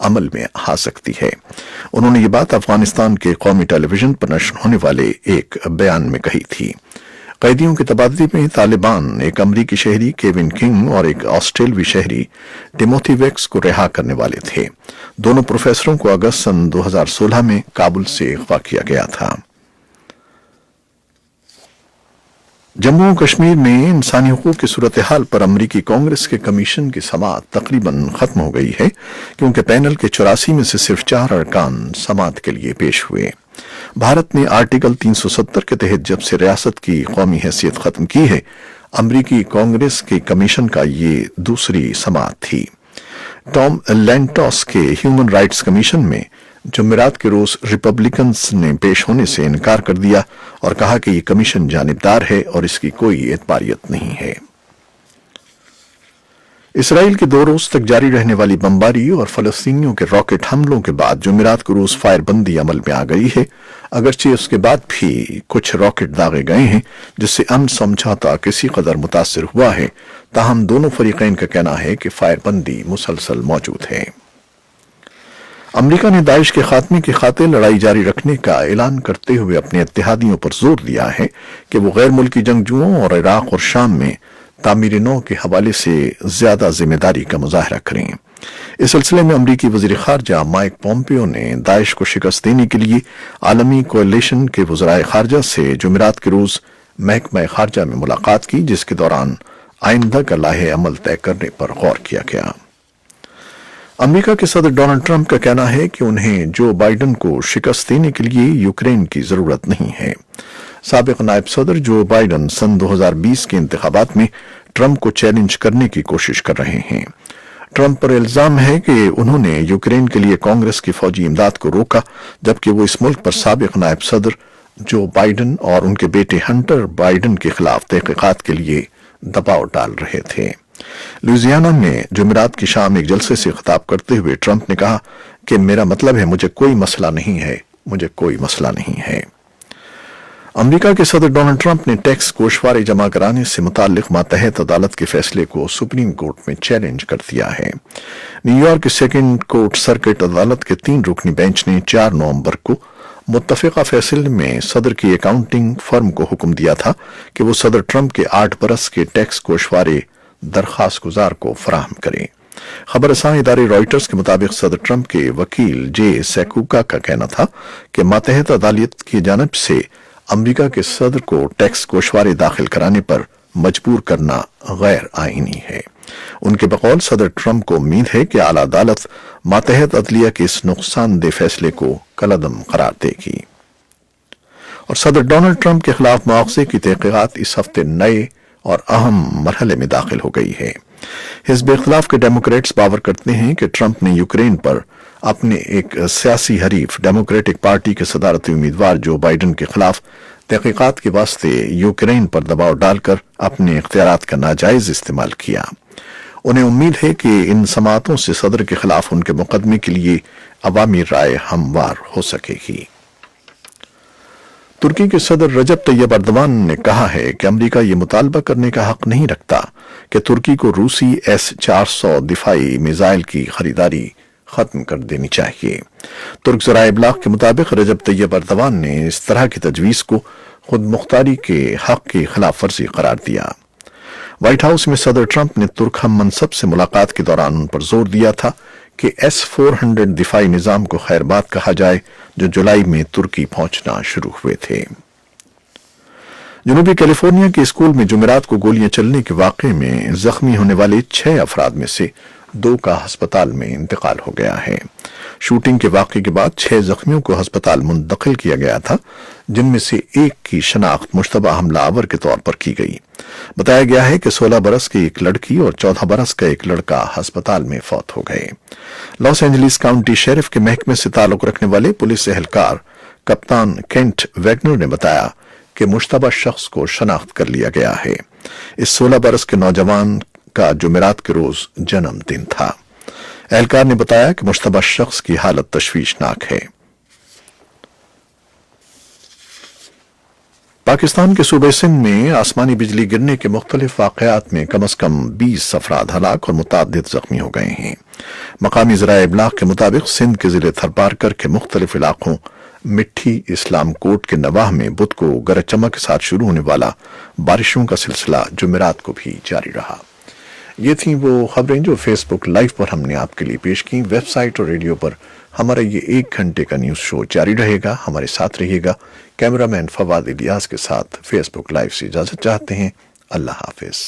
عمل میں آ سکتی ہے۔ انہوں نے یہ بات افغانستان کے قومی ٹیلی ویژن پر نشر ہونے والے ایک بیان میں کہی تھی۔ قیدیوں کے تبادلے میں طالبان ایک امریکی شہری کیون کنگ اور ایک آسٹریلوی شہری ٹیموتھی ویکس کو رہا کرنے والے تھے۔ دونوں پروفیسروں کو اگست سن 2016 میں کابل سے اغوا کیا گیا تھا۔ جموں و کشمیر میں انسانی حقوق کی صورتحال پر امریکی کانگریس کے کمیشن کی سماعت تقریباً ختم ہو گئی ہے، کیونکہ پینل کے 84 میں سے صرف 4 ارکان سماعت کے لیے پیش ہوئے۔ بھارت نے آرٹیکل 370 کے تحت جب سے ریاست کی قومی حیثیت ختم کی ہے، امریکی کانگریس کے کمیشن کا یہ دوسری سماعت تھی۔ ٹام لینٹوس کے ہیومن رائٹس کمیشن میں جمعرات کے روز ریپبلکنز نے پیش ہونے سے انکار کر دیا اور کہا کہ یہ کمیشن جانبدار ہے اور اس کی کوئی اعتباریت نہیں ہے۔ اسرائیل کی 2 روز تک جاری رہنے والی بمباری اور فلسطینیوں کے راکٹ حملوں کے بعد جمعرات کو روز فائر بندی عمل میں آ گئی ہے، اگرچہ اس کے بعد بھی کچھ راکٹ داغے گئے ہیں جس سے امن سمجھوتا کسی قدر متاثر ہوا ہے، تاہم دونوں فریقین کا کہنا ہے کہ فائر بندی مسلسل موجود ہے۔ امریکہ نے داعش کے خاتمے کی خاطر لڑائی جاری رکھنے کا اعلان کرتے ہوئے اپنے اتحادیوں پر زور دیا ہے کہ وہ غیر ملکی جنگجوؤں اور عراق اور شام میں تعمیر نو کے حوالے سے زیادہ ذمہ داری کا مظاہرہ کریں۔ اس سلسلے میں امریکی وزیر خارجہ مائک پومپیو نے داعش کو شکست دینے کے لیے عالمی کولیشن کے وزرائے خارجہ سے جمعرات کے روز محکمہ خارجہ میں ملاقات کی، جس کے دوران آئندہ کا لائحہ عمل طے کرنے پر غور کیا گیا۔ امریکہ کے صدر ڈونلڈ ٹرمپ کا کہنا ہے کہ انہیں جو بائیڈن کو شکست دینے کے لیے یوکرین کی ضرورت نہیں ہے۔ سابق نائب صدر جو بائیڈن سن 2020 کے انتخابات میں ٹرمپ کو چیلنج کرنے کی کوشش کر رہے ہیں۔ ٹرمپ پر الزام ہے کہ انہوں نے یوکرین کے لیے کانگریس کی فوجی امداد کو روکا، جبکہ وہ اس ملک پر سابق نائب صدر جو بائیڈن اور ان کے بیٹے ہنٹر بائیڈن کے خلاف تحقیقات کے لیے دباؤ ڈال رہے تھے۔ لوئزیانا میں جمعرات کی شام ایک جلسے سے خطاب کرتے ہوئے ٹرمپ نے کہا کہ میرا مطلب ہے مجھے کوئی مسئلہ نہیں ہے۔ امریکہ کے صدر ڈونلڈ ٹرمپ نے ٹیکس گوشوارے جمع کرانے سے متعلق ماتحت عدالت کے فیصلے کو سپریم کورٹ میں چیلنج کر دیا ہے۔ نیو یارک کی سیکنڈ کورٹ سرکٹ عدالت کے 3 رکنی بینچ نے 4 نومبر کو متفقہ فیصلے میں صدر کی اکاؤنٹنگ فرم کو حکم دیا تھا کہ وہ صدر ٹرمپ کے 8 برس کے ٹیکس گوشوارے درخواست گزار کو فراہم کریں۔ خبر رساں ادارے رائٹرز کے مطابق صدر ٹرمپ کے وکیل جے سیکوکا کا کہنا تھا کہ ماتحت عدالت کی جانب سے امریکہ کے صدر کو ٹیکس گوشوارے داخل کرانے پر مجبور کرنا غیر آئینی ہے۔ ان کے بقول صدر ٹرمپ کو امید ہے کہ اعلیٰ عدالت ماتحت عدلیہ کے اس نقصان دہ فیصلے کو کالعدم قرار دے گی۔ اور صدر ڈونلڈ ٹرمپ کے خلاف مواخذے کی تحقیقات اس ہفتے نئے اور اہم مرحلے میں داخل ہو گئی ہے۔ حزب اختلاف کے ڈیموکریٹس باور کرتے ہیں کہ ٹرمپ نے یوکرین پر اپنے ایک سیاسی حریف ڈیموکریٹک پارٹی کے صدارتی امیدوار جو بائیڈن کے خلاف تحقیقات کے واسطے یوکرین پر دباؤ ڈال کر اپنے اختیارات کا ناجائز استعمال کیا۔ انہیں امید ہے کہ ان سماعتوں سے صدر کے خلاف ان کے مقدمے کے لیے عوامی رائے ہموار ہو سکے گی۔ ترکی کے صدر رجب طیب اردوان نے کہا ہے کہ امریکہ یہ مطالبہ کرنے کا حق نہیں رکھتا کہ ترکی کو روسی S-400 دفاعی میزائل کی خریداری ختم کر دینی چاہیے۔ ترک ذرائع ابلاغ کے مطابق رجب طیب اردوان نے اس طرح کی تجویز کو خود مختاری کے حق کی خلاف ورزی قرار دیا۔ وائٹ ہاؤس میں صدر ٹرمپ نے ترک ہم منصب سے ملاقات کے دوران ان پر زور دیا تھا کہ S-400 دفاعی نظام کو خیر بات کہا جائے جو جولائی میں ترکی پہنچنا شروع ہوئے تھے۔ جنوبی کیلیفورنیا کے اسکول میں جمعرات کو گولیاں چلنے کے واقعے میں زخمی ہونے والے 6 افراد میں سے 2 کا ہسپتال میں انتقال ہو گیا ہے۔ شوٹنگ کے واقعے کے بعد 6 زخمیوں کو ہسپتال منتقل کیا گیا تھا، جن میں سے 1 کی شناخت مشتبہ حملہ آور کے طور پر کی گئی۔ بتایا گیا ہے کہ 16 برس کی ایک لڑکی اور 14 برس کا ایک لڑکا ہسپتال میں فوت ہو گئے۔ لاس اینجلس کاؤنٹی شیرف کے محکمے سے تعلق رکھنے والے پولیس اہلکار کپتان کینٹ ویگنر نے بتایا کہ مشتبہ شخص کو شناخت کر لیا گیا ہے۔ اس 16 برس کے نوجوان کا جمعرات کے روز جنم دن تھا۔ اہلکار نے بتایا کہ مشتبہ شخص کی حالت تشویشناک ہے۔ پاکستان کے صوبے سندھ میں آسمانی بجلی گرنے کے مختلف واقعات میں کم از کم 20 افراد ہلاک اور متعدد زخمی ہو گئے ہیں۔ مقامی ذرائع ابلاغ کے مطابق سندھ کے ضلع تھرپارکر کے مختلف علاقوں مٹھی اسلام کوٹ کے نواح میں بدھ کو گرج چمک کے ساتھ شروع ہونے والا بارشوں کا سلسلہ جمعرات کو بھی جاری رہا۔ یہ تھیں وہ خبریں جو فیس بک لائیو پر ہم نے آپ کے لیے پیش کی۔ ویب سائٹ اور ریڈیو پر ہمارا یہ 1 گھنٹے کا نیوز شو جاری رہے گا، ہمارے ساتھ رہیے گا۔ کیمرہ مین فواد الیاس کے ساتھ فیس بک لائیو سے اجازت چاہتے ہیں۔ اللہ حافظ۔